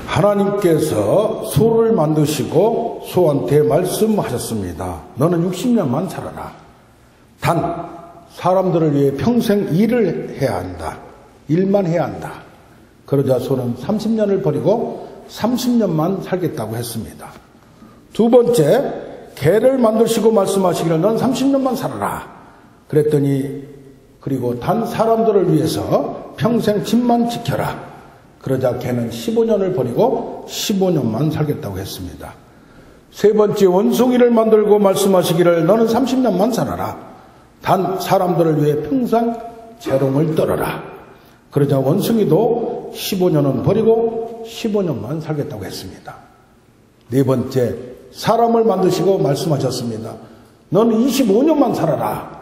하나님께서 소를 만드시고 소한테 말씀하셨습니다. 너는 60년만 살아라. 단 사람들을 위해 평생 일을 해야 한다. 일만 해야 한다. 그러자 소는 30년을 버리고 30년만 살겠다고 했습니다. 두 번째, 개를 만드시고 말씀하시기를 넌 30년만 살아라. 그랬더니 그리고 단 사람들을 위해서 평생 집만 지켜라. 그러자 개는 15년을 버리고 15년만 살겠다고 했습니다. 세 번째, 원숭이를 만들고 말씀하시기를 너는 30년만 살아라. 단 사람들을 위해 평생 재롱을 떨어라. 그러자 원숭이도 15년은 버리고 15년만 살겠다고 했습니다. 네 번째, 사람을 만드시고 말씀하셨습니다. 너는 25년만 살아라.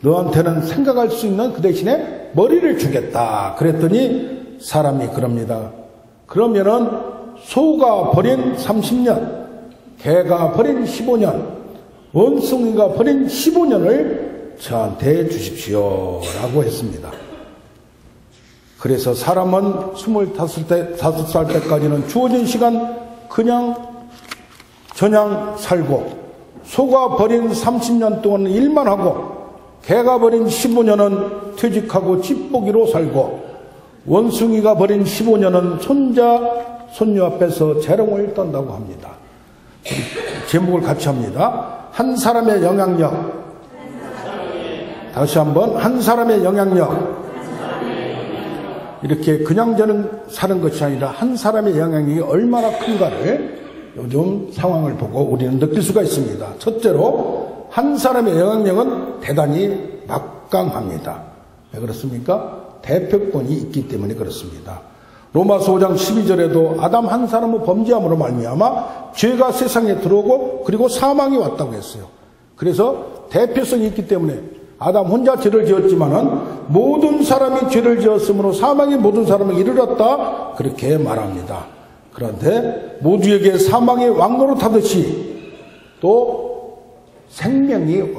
너한테는 생각할 수 있는 그 대신에 머리를 주겠다. 그랬더니 사람이 그럽니다. 그러면은 소가 버린 30년, 개가 버린 15년, 원숭이가 버린 15년을 저한테 주십시오 라고 했습니다. 그래서 사람은 25살 때까지는 주어진 시간 저냥 살고, 소가 버린 30년 동안은 일만 하고, 개가 버린 15년은 퇴직하고 집보기로 살고, 원숭이가 버린 15년은 손자, 손녀 앞에서 재롱을 떤다고 합니다. 제목을 같이 합니다. 한 사람의 영향력. 다시 한번, 한 사람의 영향력. 이렇게 그냥 저는 사는 것이 아니라 한 사람의 영향력이 얼마나 큰가를 요즘 상황을 보고 우리는 느낄 수가 있습니다. 첫째로 한 사람의 영향력은 대단히 막강합니다. 왜 그렇습니까? 대표권이 있기 때문에 그렇습니다. 로마서 5장 12절에도 아담 한 사람의 범죄함으로 말미암아 죄가 세상에 들어오고 그리고 사망이 왔다고 했어요. 그래서 대표성이 있기 때문에 아담 혼자 죄를 지었지만은 모든 사람이 죄를 지었으므로 사망이 모든 사람을 이르렀다. 그렇게 말합니다. 그런데 모두에게 사망이 왕노릇하듯이 또 생명이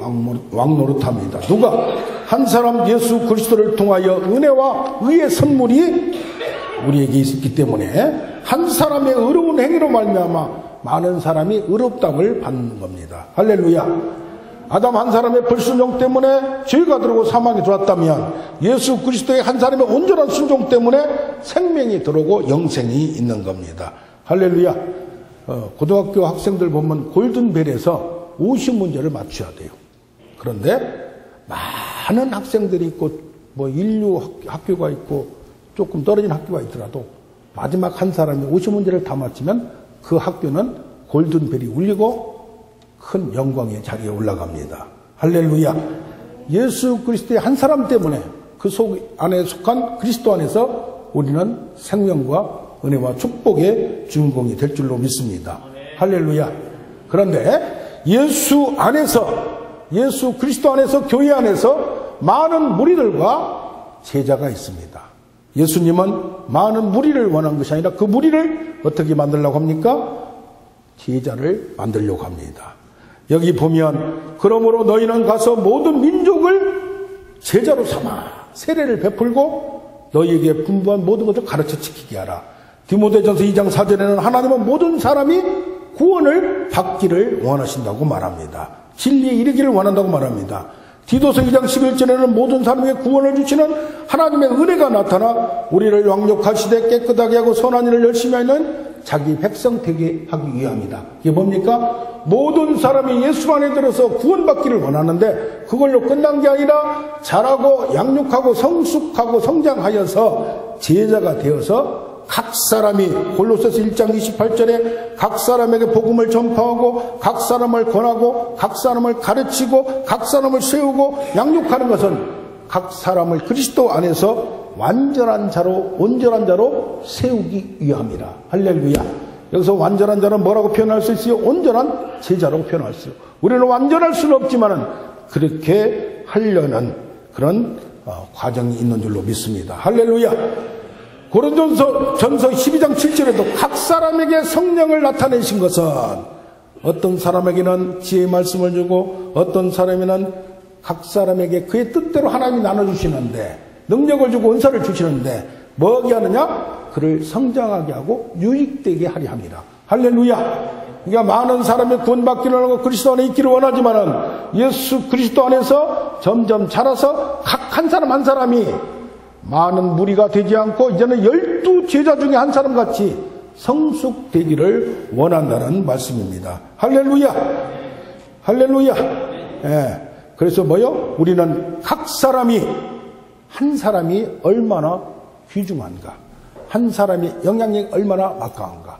왕노릇합니다. 누가? 한 사람 예수 그리스도를 통하여 은혜와 의의 선물이 우리에게 있기 때문에 한 사람의 의로운 행위로 말미암아 많은 사람이 의롭다움을 받는 겁니다. 할렐루야. 아담 한 사람의 불순종 때문에 죄가 들어오고 사망이 들어왔다면 예수 그리스도의 한 사람의 온전한 순종 때문에 생명이 들어오고 영생이 있는 겁니다. 할렐루야. 고등학교 학생들 보면 골든벨에서 50문제를 맞춰야 돼요. 그런데 많은 학생들이 있고 뭐 인류 학교가 있고 조금 떨어진 학교가 있더라도 마지막 한 사람이 50문제를 다 맞추면 그 학교는 골든벨이 울리고 큰 영광의 자리에 올라갑니다. 할렐루야. 예수 그리스도의 한 사람 때문에 그 속 안에 속한 그리스도 안에서 우리는 생명과 은혜와 축복의 주인공이 될 줄로 믿습니다. 할렐루야. 그런데 예수 그리스도 안에서 교회 안에서 많은 무리들과 제자가 있습니다. 예수님은 많은 무리를 원한 것이 아니라 그 무리를 어떻게 만들려고 합니까? 제자를 만들려고 합니다. 여기 보면 그러므로 너희는 가서 모든 민족을 제자로 삼아 세례를 베풀고 너희에게 분부한 모든 것을 가르쳐 지키게 하라. 디모데전서 2장 4절에는 하나님은 모든 사람이 구원을 받기를 원하신다고 말합니다. 진리에 이르기를 원한다고 말합니다. 디도서 2장 11절에는 모든 사람에게 구원을 주시는 하나님의 은혜가 나타나 우리를 왕력하시되 깨끗하게 하고 선한 일을 열심히 하는 자기 백성 되게 하기 위함이다. 이게 뭡니까? 모든 사람이 예수 안에 들어서 구원받기를 원하는데 그걸로 끝난 게 아니라 자라고 양육하고 성숙하고 성장하여서 제자가 되어서 각 사람이 골로새서 1장 28절에 각 사람에게 복음을 전파하고 각 사람을 권하고 각 사람을 가르치고 각 사람을 세우고 양육하는 것은 각 사람을 그리스도 안에서 완전한 자로 온전한 자로 세우기 위함이라. 할렐루야. 여기서 완전한 자는 뭐라고 표현할 수 있어요? 온전한 제자라고 표현할 수 있어요. 우리는 완전할 수는 없지만은 그렇게 하려는 그런 과정이 있는 줄로 믿습니다. 할렐루야. 고린도전서 12장 7절에도 각 사람에게 성령을 나타내신 것은 어떤 사람에게는 지혜의 말씀을 주고 어떤 사람에게는 각 사람에게 그의 뜻대로 하나님이 나눠주시는데 능력을 주고 은사를 주시는데 뭐하게 하느냐? 그를 성장하게 하고 유익되게 하려 합니다. 할렐루야. 그러니까 많은 사람이 구원받기를 하고 그리스도 안에 있기를 원하지만은 예수 그리스도 안에서 점점 자라서 각 한 사람 한 사람이 많은 무리가 되지 않고 이제는 12 제자 중에 한 사람 같이 성숙되기를 원한다는 말씀입니다. 할렐루야. 할렐루야. 예. 그래서 뭐요? 우리는 각 사람이 한 사람이 얼마나 귀중한가, 한 사람의 영향력이 얼마나 막강한가.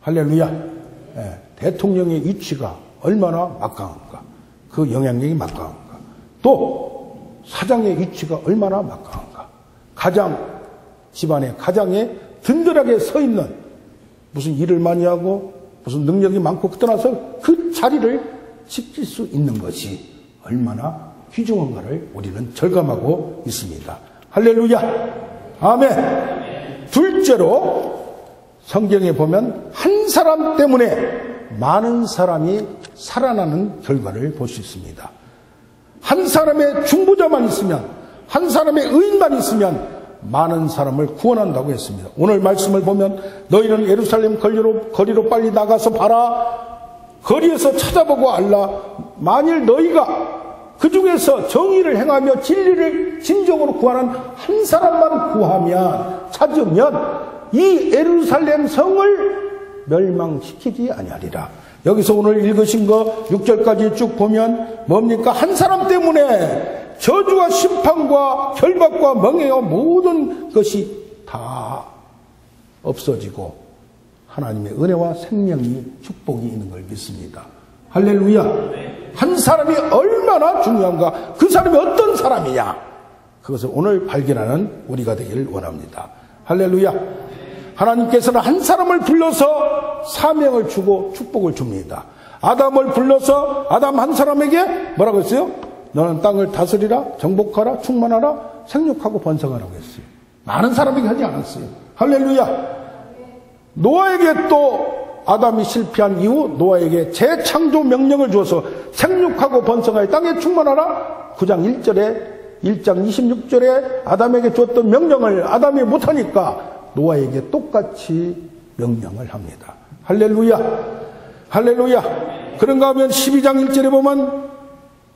할렐루야. 예. 대통령의 위치가 얼마나 막강한가, 그 영향력이 막강한가. 또 사장의 위치가 얼마나 막강한가. 가장 집안에 가장에 든든하게 서 있는, 무슨 일을 많이 하고 무슨 능력이 많고 떠나서 그 자리를 지킬 수 있는 것이 얼마나 귀중한가를 우리는 절감하고 있습니다. 할렐루야. 아멘. 둘째로 성경에 보면 한 사람 때문에 많은 사람이 살아나는 결과를 볼 수 있습니다. 한 사람의 중보자만 있으면, 한 사람의 의인만 있으면 많은 사람을 구원한다고 했습니다. 오늘 말씀을 보면 너희는 예루살렘 거리로 빨리 나가서 봐라. 거리에서 찾아보고 알라. 만일 너희가 그 중에서 정의를 행하며 진리를 진정으로 구하는 한 사람만 구하면, 찾으면 이 예루살렘 성을 멸망시키지 아니하리라. 여기서 오늘 읽으신 거 6절까지 쭉 보면 뭡니까? 한 사람 때문에 저주와 심판과 결박과 멍해와 모든 것이 다 없어지고 하나님의 은혜와 생명이 축복이 있는 걸 믿습니다. 할렐루야. 한 사람이 얼마나 중요한가, 그 사람이 어떤 사람이냐, 그것을 오늘 발견하는 우리가 되기를 원합니다. 할렐루야. 하나님께서는 한 사람을 불러서 사명을 주고 축복을 줍니다. 아담을 불러서 아담 한 사람에게 뭐라고 했어요? 너는 땅을 다스리라, 정복하라, 충만하라, 생육하고 번성하라고 했어요. 많은 사람에게 하지 않았어요. 할렐루야. 노아에게 또 아담이 실패한 이후 노아에게 재창조 명령을 주어서 생육하고 번성하여 땅에 충만하라. 9장 1장 26절에 아담에게 줬던 명령을 아담이 못하니까 노아에게 똑같이 명령을 합니다. 할렐루야. 할렐루야. 그런가 하면 12장 1절에 보면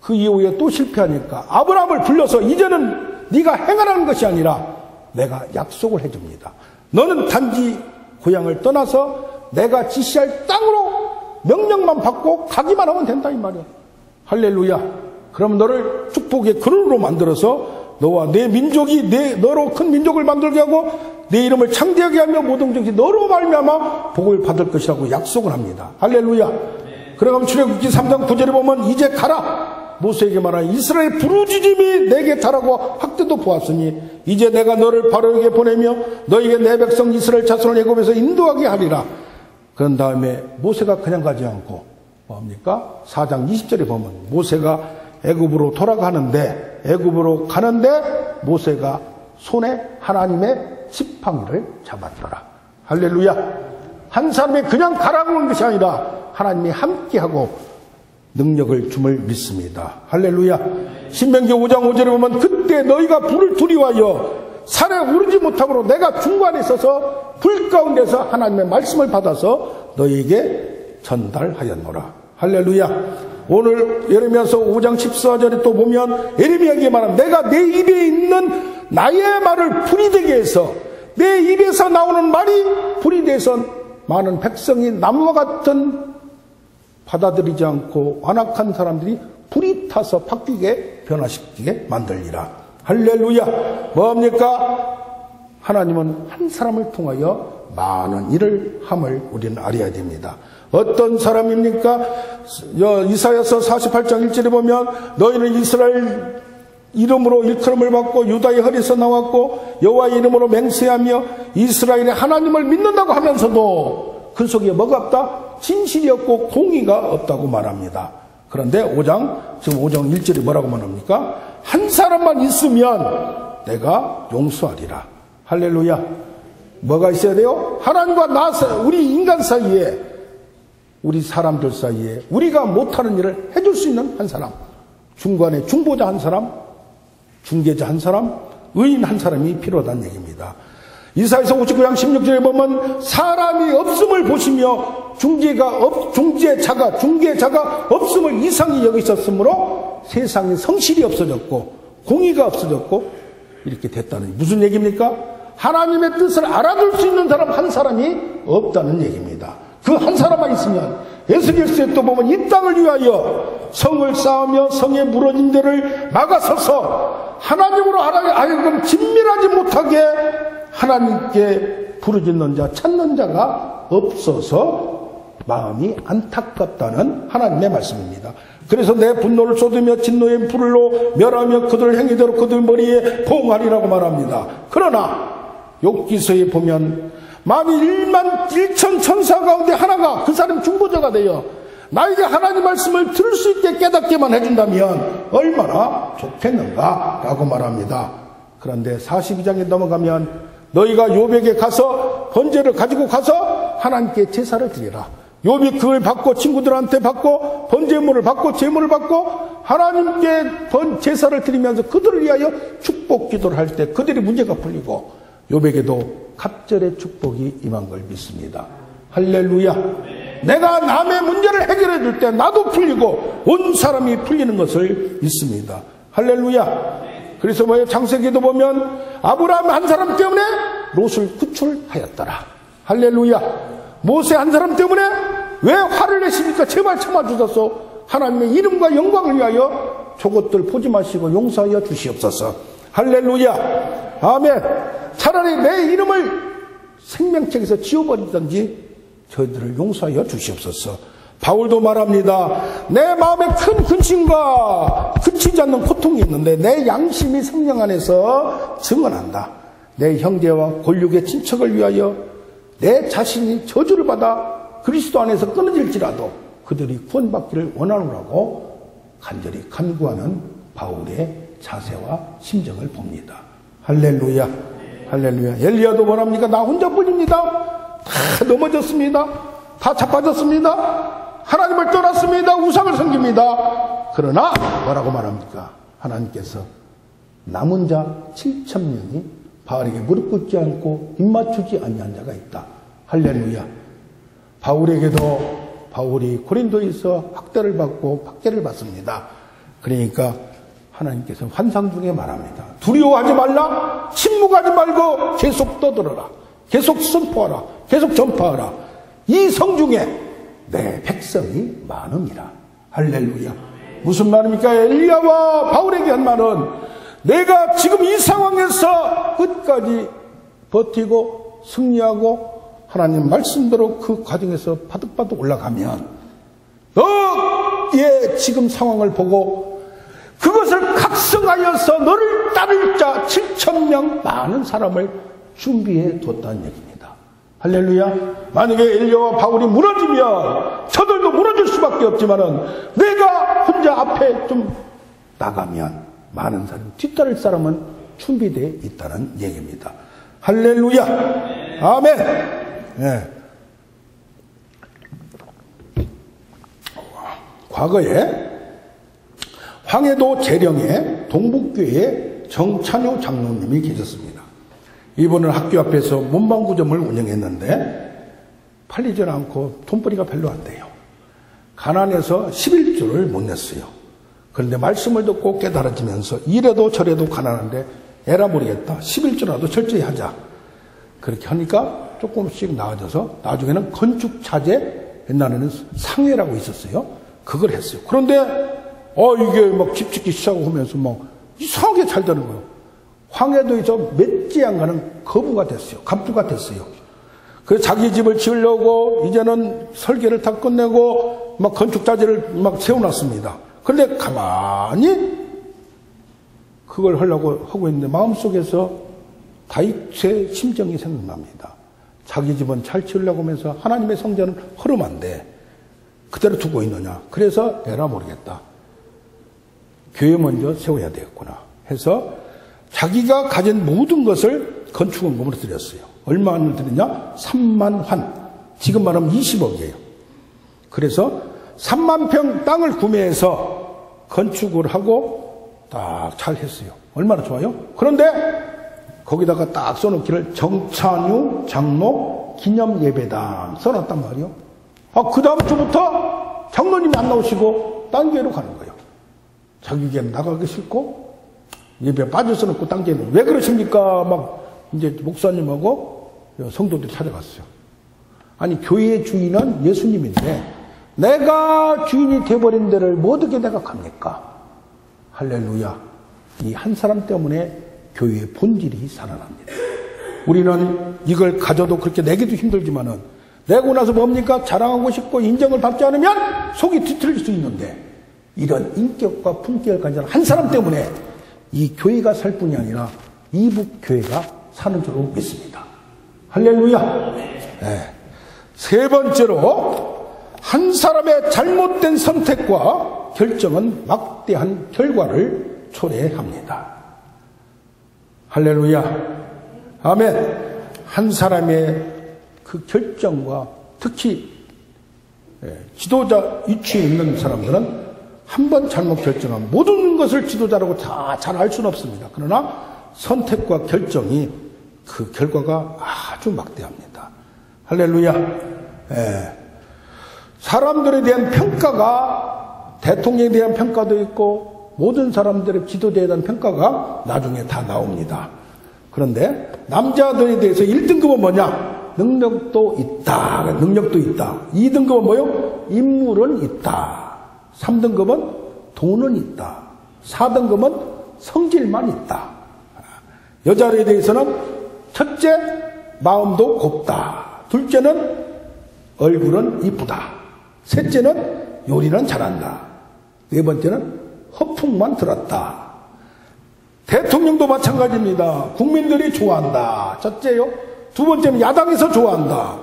그 이후에 또 실패하니까 아브라함을 불러서 이제는 네가 행하라는 것이 아니라 내가 약속을 해줍니다. 너는 단지 고향을 떠나서 내가 지시할 땅으로 명령만 받고 가기만 하면 된다, 이 말이야. 할렐루야. 그럼 너를 축복의 근원으로 만들어서 너와 내 민족이 너로 큰 민족을 만들게 하고 내 이름을 창대하게 하며 모든 정치 너로 말미암아 복을 받을 것이라고 약속을 합니다. 할렐루야. 그러면 출애굽기 3장 9절에 보면 이제 가라. 모세에게 말하니 이스라엘 부르짖음이 내게 달하고 학대도 보았으니 이제 내가 너를 바로에게 보내며 너에게 내 백성 이스라엘 자손을 애굽에서 인도하게 하리라. 그런 다음에 모세가 그냥 가지 않고 뭡니까? 4장 20절에 보면 모세가 애굽으로 돌아가는데, 애굽으로 가는데 모세가 손에 하나님의 지팡이를 잡았더라. 할렐루야. 한 사람이 그냥 가라고 하는 것이 아니라 하나님이 함께하고 능력을 줌을 믿습니다. 할렐루야. 신명기 5장 5절에 보면 그때 너희가 불을 두려워하여 산에 오르지 못하므로 내가 중간에 서서 불 가운데서 하나님의 말씀을 받아서 너희에게 전달하였노라. 할렐루야. 오늘 예레미야서 5장 14절에 또 보면 예레미야에게 말하면 내가 내 입에 있는 나의 말을 불이 되게 해서 내 입에서 나오는 말이 불이 돼서 많은 백성이 나무와 같은 받아들이지 않고 완악한 사람들이 불이 타서 바뀌게 변화시키게 만들리라. 할렐루야. 뭡니까? 하나님은 한 사람을 통하여 많은 일을 함을 우리는 알아야 됩니다. 어떤 사람입니까? 이사야서 48장 1절에 보면 너희는 이스라엘 이름으로 일컬음을 받고 유다의 허리에서 나왔고 여호와의 이름으로 맹세하며 이스라엘의 하나님을 믿는다고 하면서도 그 속에 뭐가 없다? 진실이 없고 공의가 없다고 말합니다. 그런데 지금 5장 1절이 뭐라고 말합니까? 한 사람만 있으면 내가 용서하리라. 할렐루야. 뭐가 있어야 돼요? 하나님과 우리 인간 사이에, 우리 사람들 사이에 우리가 못하는 일을 해줄 수 있는 한 사람, 중간에 중보자 한 사람, 중개자 한 사람, 의인 한 사람이 필요하다는 얘기입니다. 이사야서 59장 16절에 보면 사람이 없음을 보시며 중재자가 없음을 이상히 여기셨으므로 세상에 성실이 없어졌고 공의가 없어졌고 이렇게 됐다는, 무슨 얘기입니까? 하나님의 뜻을 알아둘 수 있는 사람 한 사람이 없다는 얘기입니다. 그 한 사람만 있으면, 에스겔서에 또 보면 이 땅을 위하여 성을 쌓으며 성에 무너진 데를 막아서서 하나님으로 하여금 진밀하지 못하게 하나님께 부르짖는 자, 찾는 자가 없어서 마음이 안타깝다는 하나님의 말씀입니다. 그래서 내 분노를 쏟으며 진노의 불로 멸하며 그들 행위대로 그들 머리에 봉하리라고 말합니다. 그러나 욥기서에 보면 만일 1만 1천 천사 가운데 하나가 그 사람 중보자가 되어 나에게 하나님 말씀을 들을 수 있게 깨닫게만 해준다면 얼마나 좋겠는가 라고 말합니다. 그런데 42장에 넘어가면 너희가 욥에게 가서 번제를 가지고 가서 하나님께 제사를 드리라. 욥이 그걸 받고 친구들한테 받고 번제물을 받고 제물을 받고 하나님께 제사를 드리면서 그들을 위하여 축복 기도를 할 때 그들이 문제가 풀리고 욥에게도 갑절의 축복이 임한 걸 믿습니다. 할렐루야. 내가 남의 문제를 해결해 줄 때 나도 풀리고 온 사람이 풀리는 것을 믿습니다. 할렐루야. 그래서 뭐예요? 창세기도 보면 아브라함 한 사람 때문에 롯을 구출하였더라. 할렐루야. 모세 한 사람 때문에 왜 화를 내십니까? 제발 참아주소서. 하나님의 이름과 영광을 위하여 저것들 보지 마시고 용서하여 주시옵소서. 할렐루야. 아멘. 차라리 내 이름을 생명책에서 지워버리든지 저희들을 용서하여 주시옵소서. 바울도 말합니다. 내 마음에 큰 근심과 그치지 않는 고통이 있는데 내 양심이 성령 안에서 증언한다. 내 형제와 권력의 친척을 위하여 내 자신이 저주를 받아 그리스도 안에서 끊어질지라도 그들이 구원받기를 원하노라고 간절히 간구하는 바울의 자세와 심정을 봅니다. 할렐루야. 할렐루야. 엘리야도 뭐랍니까? 나 혼자뿐입니다. 다 넘어졌습니다. 다 자빠졌습니다. 하나님을 떠났습니다. 우상을 섬깁니다. 그러나 뭐라고 말합니까? 하나님께서 남은 자 7,000명이 바알에게 무릎 꿇지 않고 입맞추지 아니한 자가 있다. 할렐루야. 바울에게도 바울이 고린도에서 학대를 받고 박해를 받습니다. 그러니까 하나님께서 환상 중에 말합니다. 두려워하지 말라. 침묵하지 말고 계속 떠들어라. 계속 선포하라. 계속 전파하라. 이 성중에 내 백성이 많음이라. 할렐루야. 무슨 말입니까? 엘리야와 바울에게 한 말은 내가 지금 이 상황에서 끝까지 버티고 승리하고 하나님 말씀대로 그 과정에서 바득바득 올라가면 너의 지금 상황을 보고 그것을 각성하여서 너를 따를 자 7,000명 많은 사람을 준비해 뒀다는 얘기입니다. 할렐루야. 만약에 엘리야와 바울이 무너지면 저들도 무너질 수밖에 없지만은 내가 혼자 앞에 좀 나가면 많은 사람, 뒤따를 사람은 준비되어 있다는 얘기입니다. 할렐루야. 아멘. 네. 과거에 황해도 재령에 동북교회에 정찬효 장로님이 계셨습니다. 이분은 학교 앞에서 문방구점을 운영했는데 팔리지 않고 돈벌이가 별로 안 돼요. 가난해서 11조를 못 냈어요. 그런데 말씀을 듣고 깨달아지면서 이래도 저래도 가난한데 에라 모르겠다. 11조라도 철저히 하자. 그렇게 하니까 조금씩 나아져서 나중에는 건축자재, 옛날에는 상회라고 있었어요. 그걸 했어요. 그런데 이게 막 집 짓기 시작하면서 막 이상하게 잘 되는 거예요. 황해도에서 몇 지 안 가는 거부가 됐어요. 갑부가 됐어요. 그래서 자기 집을 지으려고 이제는 설계를 다 끝내고 막 건축자재를 막 세워놨습니다. 그런데 가만히 그걸 하려고 하고 있는데 마음속에서 다윗의 심정이 생각납니다. 자기 집은 잘 지으려고 하면서 하나님의 성전은 허름한데 그대로 두고 있느냐. 그래서 에라 모르겠다. 교회 먼저 세워야 되겠구나 해서 자기가 가진 모든 것을 건축원금으로 드렸어요. 얼마를 드렸냐? 3만 환. 지금 말하면 20억이에요. 그래서 3만 평 땅을 구매해서 건축을 하고 딱 잘 했어요. 얼마나 좋아요? 그런데 거기다가 딱 써놓기를 정찬유 장로 기념예배당 써놨단 말이요. 그 다음 주부터 장로님이 안 나오시고 딴 교회로 가는 거예요. 자기 교회는 나가기 싫고 예배 빠져서 놓고 딴 교회는 왜 그러십니까? 막 이제 목사님하고 성도들이 찾아갔어요. 아니 교회의 주인은 예수님인데 내가 주인이 돼버린 데를 뭐 어떻게 내가 갑니까? 할렐루야. 이 한 사람 때문에 교회의 본질이 살아납니다. 우리는 이걸 가져도 그렇게 내기도 힘들지만은 내고 나서 뭡니까? 자랑하고 싶고 인정을 받지 않으면 속이 뒤틀릴 수 있는데 이런 인격과 품격을 가진 한 사람 때문에 이 교회가 살 뿐이 아니라 이북 교회가 사는 줄로 믿습니다. 할렐루야. 네. 세 번째로 한 사람의 잘못된 선택과 결정은 막대한 결과를 초래합니다. 할렐루야. 아멘. 한 사람의 그 결정과 특히 지도자 위치에 있는 사람들은 한 번 잘못 결정하면 모든 것을 지도자라고 다 잘 알 수는 없습니다. 그러나 선택과 결정이 그 결과가 아주 막대합니다. 할렐루야. 사람들에 대한 평가가 대통령에 대한 평가도 있고 모든 사람들의 지도자에 대한 평가가 나중에 다 나옵니다. 그런데 남자들에 대해서 1등급은 뭐냐? 능력도 있다. 능력도 있다. 2등급은 뭐요? 인물은 있다. 3등급은 돈은 있다. 4등급은 성질만 있다. 여자에 대해서는 첫째, 마음도 곱다. 둘째는 얼굴은 이쁘다. 셋째는 요리는 잘한다. 네 번째는 허풍만 들었다. 대통령도 마찬가지입니다. 국민들이 좋아한다. 첫째요. 두 번째는 야당에서 좋아한다.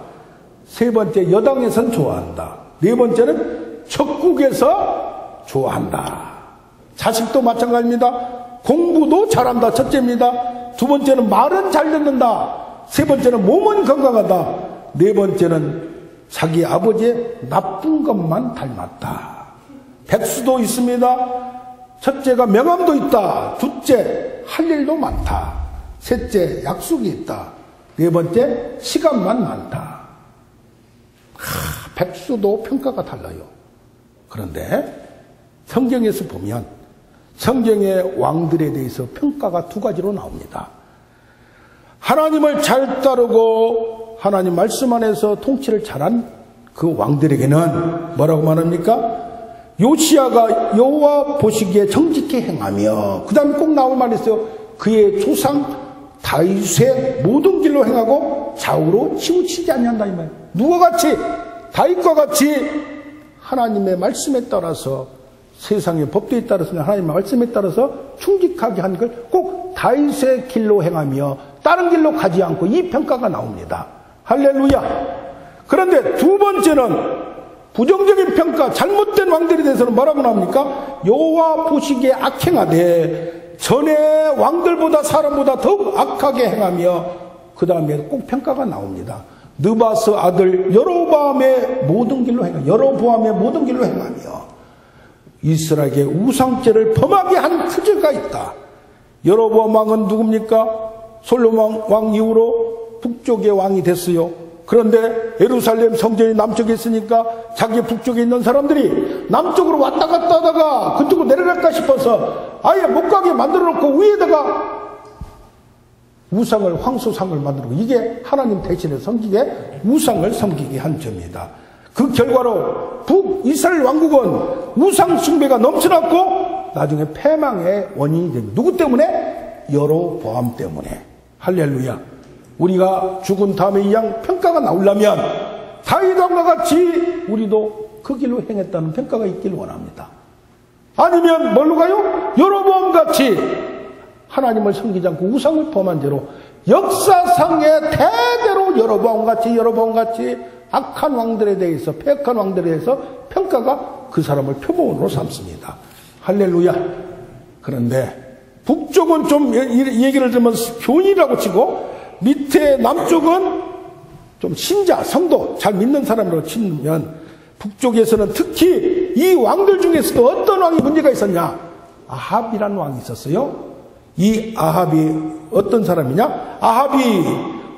세 번째 여당에선 좋아한다. 네 번째는 적국에서 좋아한다. 자식도 마찬가지입니다. 공부도 잘한다. 첫째입니다. 두 번째는 말은 잘 듣는다. 세 번째는 몸은 건강하다. 네 번째는 자기 아버지의 나쁜 것만 닮았다. 백수도 있습니다. 첫째가 명함도 있다. 둘째 할 일도 많다. 셋째 약속이 있다. 네 번째 시간만 많다. 백수도 평가가 달라요. 그런데 성경에서 보면 성경의 왕들에 대해서 평가가 두 가지로 나옵니다. 하나님을 잘 따르고 하나님 말씀 안에서 통치를 잘한 그 왕들에게는 뭐라고 말합니까? 요시야가 여호와 보시기에 정직히 행하며 그 다음에 꼭 나올 말이 있어요. 그의 조상 다윗의 모든 길로 행하고 좌우로 치우치지 아니한다 이 말이에요. 누가 같이? 다윗과 같이 하나님의 말씀에 따라서 세상의 법도에 따라서 하나님의 말씀에 따라서 충직하게 한 걸 꼭 다윗의 길로 행하며 다른 길로 가지 않고 이 평가가 나옵니다. 할렐루야. 그런데 두 번째는 부정적인 평가, 잘못된 왕들에 대해서는 뭐라고 나옵니까? 여호와 보시기에 악행하되 전에 왕들보다 사람보다 더욱 악하게 행하며 그 다음에 꼭 평가가 나옵니다. 느바스 아들 여로보암의 모든 길로 행하며 이스라엘의 우상죄를 범하게 한 그죄가 있다. 여로보암 왕은 누굽니까? 솔로몬 왕 이후로 북쪽의 왕이 됐어요. 그런데 예루살렘 성전이 남쪽에 있으니까 자기 북쪽에 있는 사람들이 남쪽으로 왔다 갔다 하다가 그쪽으로 내려갈까 싶어서 아예 못 가게 만들어 놓고 위에다가 우상을 황소상을 만들고 이게 하나님 대신에 섬기게 우상을 섬기게 한 점이다. 그 결과로 북이스라엘 왕국은 우상 숭배가 넘쳐났고 나중에 패망의 원인이 됩니다. 누구 때문에? 여로보암 때문에. 할렐루야. 우리가 죽은 다음에 이 양 평가가 나오려면 다윗 왕과 같이 우리도 그 길로 행했다는 평가가 있기를 원합니다. 아니면 뭘로 가요? 여로보암 같이 하나님을 섬기지 않고 우상을 범한 죄로 역사상의 대대로 여로보암 같이 악한 왕들에 대해서 패역한 왕들에 대해서 평가가 그 사람을 표본으로 삼습니다. 할렐루야. 그런데 북쪽은 좀 얘기를 들으면 교인이라고 치고 밑에 남쪽은 좀 신자, 성도, 잘 믿는 사람으로 치면 북쪽에서는 특히 이 왕들 중에서도 어떤 왕이 문제가 있었냐? 아합이라는 왕이 있었어요. 이 아합이 어떤 사람이냐? 아합이,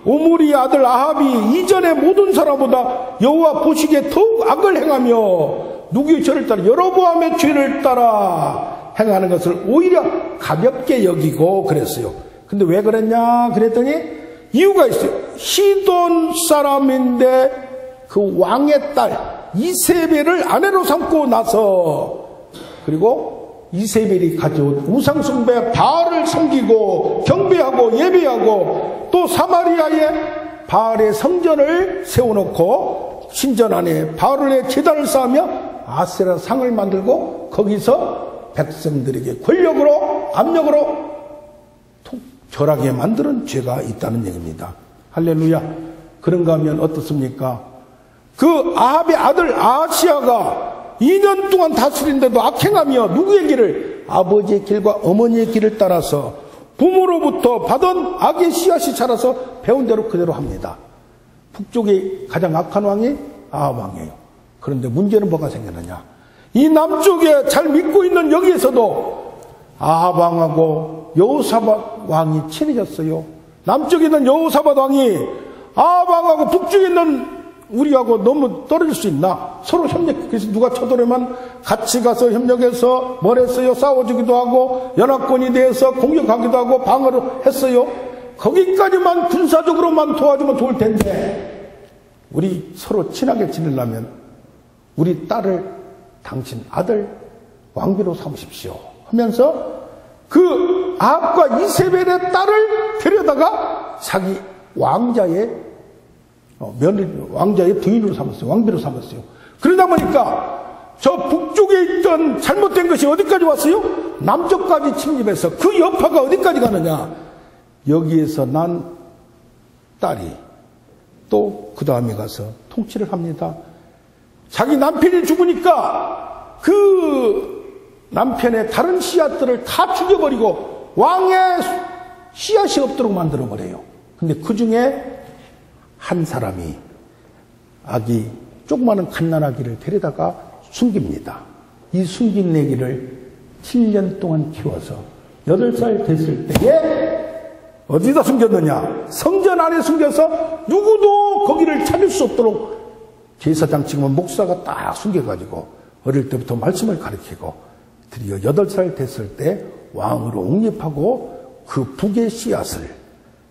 오므리 아들 아합이 이전의 모든 사람보다 여호와 보시기에 더욱 악을 행하며 누구의 죄를 따라 여로보암의 죄를 따라 행하는 것을 오히려 가볍게 여기고 그랬어요. 근데 왜 그랬냐 그랬더니 이유가 있어요. 시돈 사람인데 그 왕의 딸 이세벨을 아내로 삼고 나서, 그리고 이세벨이 가져온 우상숭배 바알을 섬기고 경배하고 예배하고, 또 사마리아에 바알의 성전을 세워놓고 신전 안에 바알의 제단을 쌓으며 아세라 상을 만들고 거기서 백성들에게 권력으로 압력으로 절하게 만드는 죄가 있다는 얘기입니다. 할렐루야. 그런가 하면 어떻습니까? 그 아합의 아들 아하시야가 2년 동안 다스린데도 악행하며 누구의 길을? 아버지의 길과 어머니의 길을 따라서 부모로부터 받은 악의 씨앗이 자라서 배운 대로 그대로 합니다. 북쪽에 가장 악한 왕이 아합 왕이에요. 그런데 문제는 뭐가 생겼느냐? 이 남쪽에 잘 믿고 있는 여기에서도 아합 왕하고 여호사밧 왕이 친해졌어요. 남쪽에 있는 여호사밧 왕이 아합 왕하고 북쪽에 있는 우리하고 너무 떨어질 수 있나? 서로 협력, 그래서 누가 쳐들어오면 같이 가서 협력해서 뭘 했어요? 싸워주기도 하고 연합군이 되어서 공격하기도 하고 방어를 했어요. 거기까지만 군사적으로만 도와주면 좋을 텐데, 우리 서로 친하게 지내려면 우리 딸을 당신 아들 왕비로 삼으십시오 하면서 그 아합과 이세벨의 딸을 데려다가 자기 왕자의 왕자의 부인으로 삼았어요. 왕비로 삼았어요. 그러다 보니까 저 북쪽에 있던 잘못된 것이 어디까지 왔어요? 남쪽까지 침입해서 그 여파가 어디까지 가느냐? 여기에서 난 딸이 또 그 다음에 가서 통치를 합니다. 자기 남편이 죽으니까 그 남편의 다른 씨앗들을 다 죽여버리고 왕의 씨앗이 없도록 만들어버려요. 근데 그 중에 한 사람이 아기 조그마한 갓난아기를 데려다가 숨깁니다. 이 숨긴 아기를 7년 동안 키워서 8살 됐을 때에 어디다 숨겼느냐? 성전 안에 숨겨서 누구도 거기를 찾을 수 없도록 제사장 지금은 목사가 딱 숨겨가지고 어릴 때부터 말씀을 가르치고 드디어 8살 됐을 때 왕으로 옹립하고 그 북의 씨앗을,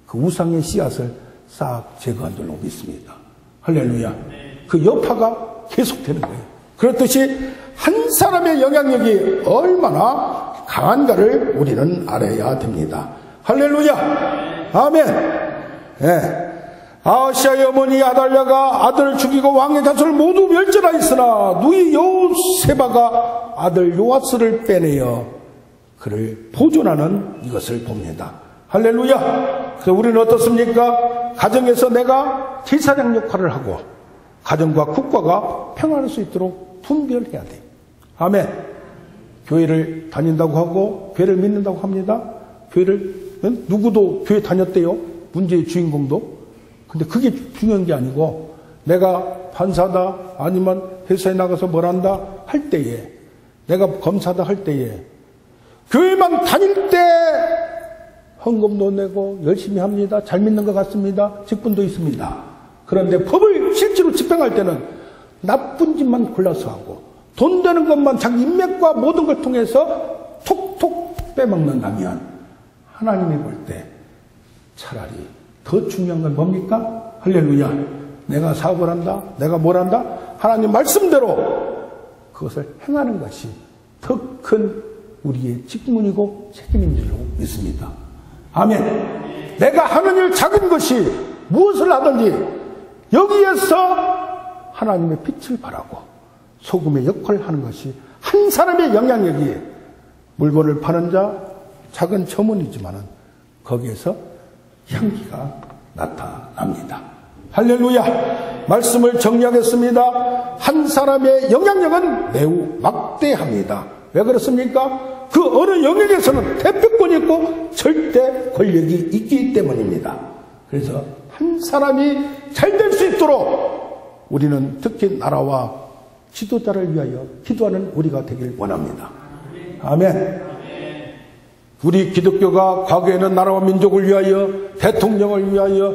그 우상의 씨앗을 싹 제거한 줄로 믿습니다. 할렐루야. 그 여파가 계속되는 거예요. 그렇듯이 한 사람의 영향력이 얼마나 강한가를 우리는 알아야 됩니다. 할렐루야. 아멘. 예. 아하시아의 어머니 아달랴가 아들을 죽이고 왕의 자손을 모두 멸절하였으나 누이 여호세바가 아들 요아스를 빼내어 그를 보존하는 이것을 봅니다. 할렐루야. 그래서 우리는 어떻습니까? 가정에서 내가 제사장 역할을 하고 가정과 국가가 평안할 수 있도록 분별해야 돼요. 아멘. 교회를 다닌다고 하고 교회를 믿는다고 합니다. 교회를 누구도 교회 다녔대요. 문제의 주인공도. 근데 그게 중요한 게 아니고 내가 판사다 아니면 회사에 나가서 뭘 한다 할 때에, 내가 검사다 할 때에 교회만 다닐 때 헌금도 내고 열심히 합니다. 잘 믿는 것 같습니다. 직분도 있습니다. 그런데 법을 실제로 집행할 때는 나쁜 짓만 골라서 하고 돈 되는 것만 자기 인맥과 모든 걸 통해서 톡톡 빼먹는다면 하나님이 볼 때 차라리 더 중요한 건 뭡니까? 할렐루야. 내가 사업을 한다, 내가 뭘 한다, 하나님 말씀대로 그것을 행하는 것이 더 큰 우리의 직분이고 책임인 줄로 믿습니다. 아멘. 내가 하는 일 작은 것이 무엇을 하든지 여기에서 하나님의 빛을 발하고 소금의 역할을 하는 것이 한 사람의 영향력이, 물건을 파는 자 작은 점원이지만은 거기에서 향기가 나타납니다. 할렐루야. 말씀을 정리하겠습니다. 한 사람의 영향력은 매우 막대합니다. 왜 그렇습니까? 그 어느 영역에서는 대표권이 있고 절대 권력이 있기 때문입니다. 그래서 한 사람이 잘 될 수 있도록 우리는 특히 나라와 지도자를 위하여 기도하는 우리가 되길 원합니다. 아멘. 우리 기독교가 과거에는 나라와 민족을 위하여, 대통령을 위하여,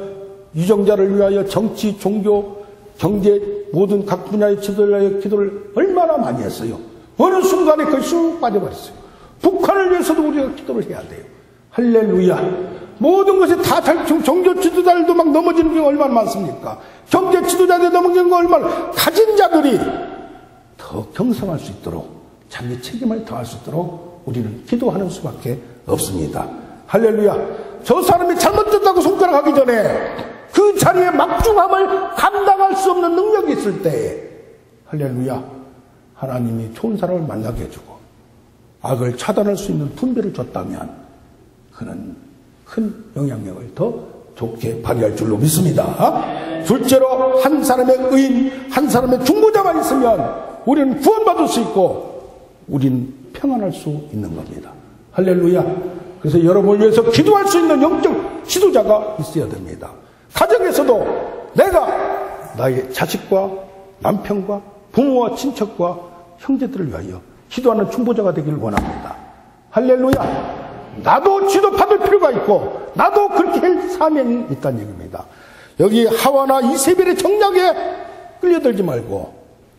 유정자를 위하여 정치, 종교, 경제 모든 각 분야의 지도를 위하여 기도를 얼마나 많이 했어요. 어느 순간에 그걸 쑥 빠져버렸어요. 북한을 위해서도 우리가 기도를 해야 돼요. 할렐루야. 모든 것이 다 종교 지도자들도 막 넘어지는 경우가 얼마나 많습니까? 경제 지도자들이 넘어지는 경우가 얼마나, 가진 자들이 더 경성할 수 있도록, 자기 책임을 더할 수 있도록 우리는 기도하는 수밖에 없습니다. 할렐루야. 저 사람이 잘못됐다고 손가락하기 전에 그 자리에 막중함을 감당할 수 없는 능력이 있을 때에, 할렐루야, 하나님이 좋은 사람을 만나게 해주고 악을 차단할 수 있는 분별을 줬다면 그는 큰 영향력을 더 좋게 발휘할 줄로 믿습니다. 둘째로, 한 사람의 의인, 한 사람의 중보자가 있으면 우리는 구원받을 수 있고 우리는 평안할 수 있는 겁니다. 할렐루야. 그래서 여러분을 위해서 기도할 수 있는 영적 지도자가 있어야 됩니다. 가정에서도 내가 나의 자식과 남편과 부모와 친척과 형제들을 위하여 기도하는 중보자가 되기를 원합니다. 할렐루야. 나도 지도받을 필요가 있고 나도 그렇게 할 사명이 있다는 얘기입니다. 여기 하와나 이세벨의 정략에 끌려들지 말고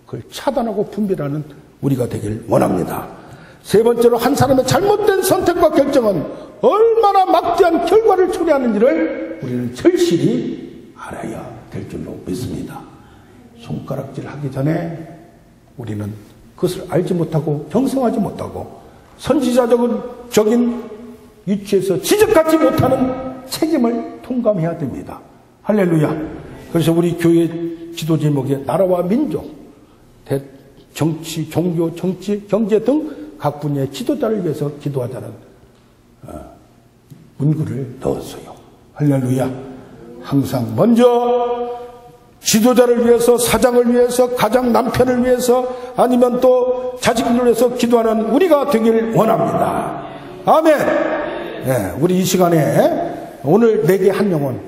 그걸 차단하고 분별하는 우리가 되길 원합니다. 세 번째로, 한 사람의 잘못된 선택과 결정은 얼마나 막대한 결과를 초래하는지를 우리는 절실히 알아야 될 줄로 믿습니다. 손가락질 하기 전에 우리는 그것을 알지 못하고 경성하지 못하고 선지자적인 위치에서 지적하지 못하는 책임을 통감해야 됩니다. 할렐루야. 그래서 우리 교회 지도 제목에 나라와 민족, 정치, 종교, 정치, 경제 등 각 분야의 지도자를 위해서 기도하자는 문구를 넣었어요. 할렐루야. 항상 먼저 지도자를 위해서, 사장을 위해서, 가장 남편을 위해서, 아니면 또 자식들을 위해서 기도하는 우리가 되길 원합니다. 아멘. 네, 우리 이 시간에 오늘 내게 한 영혼